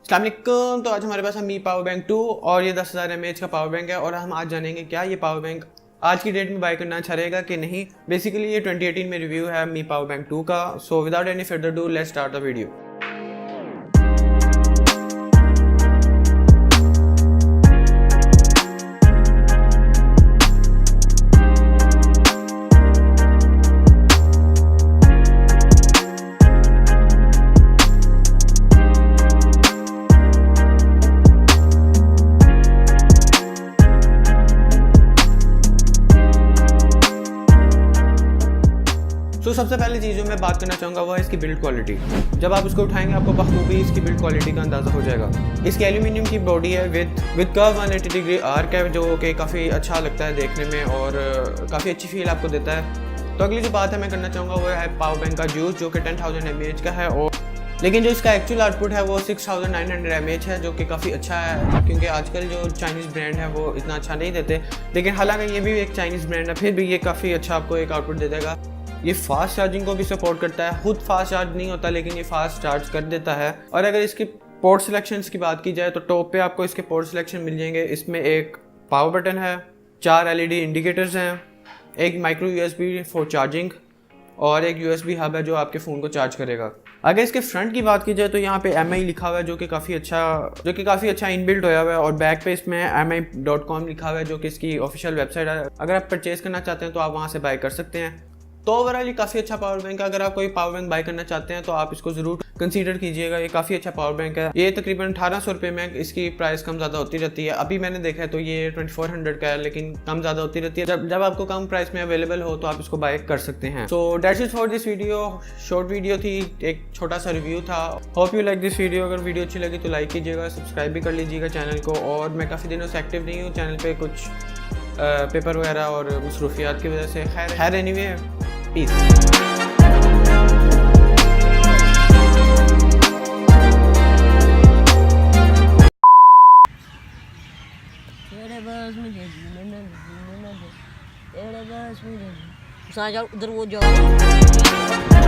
अस्सलामुअलैकुम। तो आज हमारे पास Mi पावर बैंक 2 और ये 10,000 mAh का पावर बैंक है और हम आज जानेंगे क्या ये पावर बैंक आज की डेट में बाय करना अच्छा रहेगा कि नहीं। बेसिकली ये 2018 में रिव्यू है Mi पावर बैंक 2 का। So without any further do let's start the video. तो सबसे पहली चीज़ जो मैं बात करना चाहूँगा वो है इसकी बिल्ड क्वालिटी। जब आप इसको उठाएंगे आपको बखूबी इसकी बिल्ड क्वालिटी का अंदाज़ा हो जाएगा। इसकी एल्यूमिनियम की बॉडी है विद कर्व 180 डिग्री आर्क है, जो कि काफ़ी अच्छा लगता है देखने में और काफ़ी अच्छी फील आपको देता है। तो अगली जो बात है मैं करना चाहूँगा वो है पावर बैंक का यूज़, जो कि 10,000 mAh का है और लेकिन जो इसका एक्चुअल आउटपुट है वो 6,900 mAh है, जो कि काफ़ी अच्छा है क्योंकि आजकल जो चाइनीज़ ब्रांड है वो इतना अच्छा नहीं देते। लेकिन हालांकि ये भी एक चाइनीज़ ब्रांड है, फिर भी ये काफ़ी अच्छा आपको एक आउटपुट दे देगा। ये फास्ट चार्जिंग को भी सपोर्ट करता है, खुद फास्ट चार्ज नहीं होता लेकिन ये फास्ट चार्ज कर देता है। और अगर इसकी पोर्ट सिलेक्शंस की बात की जाए तो टॉप पे आपको इसके पोर्ट सिलेक्शन मिल जाएंगे। इसमें एक पावर बटन है, 4 LED इंडिकेटर्स हैं, एक माइक्रो USB फॉर चार्जिंग और एक USB हब है जो आपके फ़ोन को चार्ज करेगा। अगर इसके फ्रंट की बात की जाए तो यहाँ पे MI लिखा हुआ है जो कि काफ़ी अच्छा इनबिल्ट होया हुआ है और बैक पे इसमें mi.com लिखा हुआ है जो कि इसकी ऑफिशियल वेबसाइट है। अगर आप परचेज़ करना चाहते हैं तो आप वहाँ से बाय कर सकते हैं। तो ओवरऑल ये काफ़ी अच्छा पावर बैंक है। अगर आप कोई पावर बैंक बाय करना चाहते हैं तो आप इसको ज़रूर कंसीडर कीजिएगा। ये काफ़ी अच्छा पावर बैंक है। ये तकरीबन 1800 रुपये में इसकी प्राइस कम ज़्यादा होती रहती है। अभी मैंने देखा है तो ये 2400 का है, लेकिन कम ज़्यादा होती रहती है। जब आपको कम प्राइस में अवेलेबल हो तो आप इसको बाय कर सकते हैं। So that's it for this video. Short video थी, एक छोटा सा रिव्यू था। Hope you like this video. अगर वीडियो अच्छी लगी तो लाइक कीजिएगा, सब्सक्राइब भी कर लीजिएगा चैनल को। और मैं काफ़ी दिनों से एक्टिव नहीं हूँ चैनल पर, कुछ पेपर वगैरह और मसरूफियात की वजह से। खैर एनीवे, पीस। उधर वो जाओ।